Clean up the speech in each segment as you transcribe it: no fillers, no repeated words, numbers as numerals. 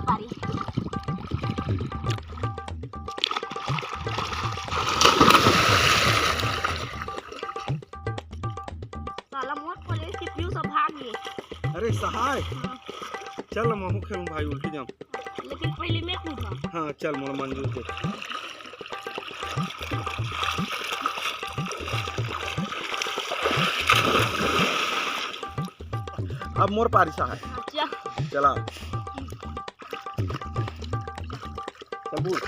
पारी। साला मोर पुलिस की प्यू सब भाग गए। अरे सहाय चल महू खेल भाई उल्टी जाम। लेकिन पहले मैं कूदा। हाँ चल मोर मंजूर दे। अब मोर पारी सहाय। अच्छा चला सबूत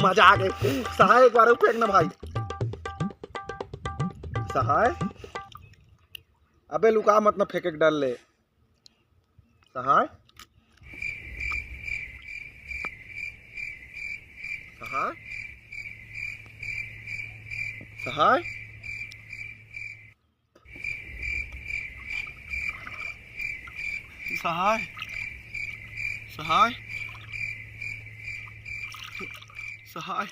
मजा आ गई। सहाय एक बार फेंकना भाई। सहाय अबे लुका मत ना फेंके के डर ले। सहाय सहाय सहाय सहाय सहाय सहाय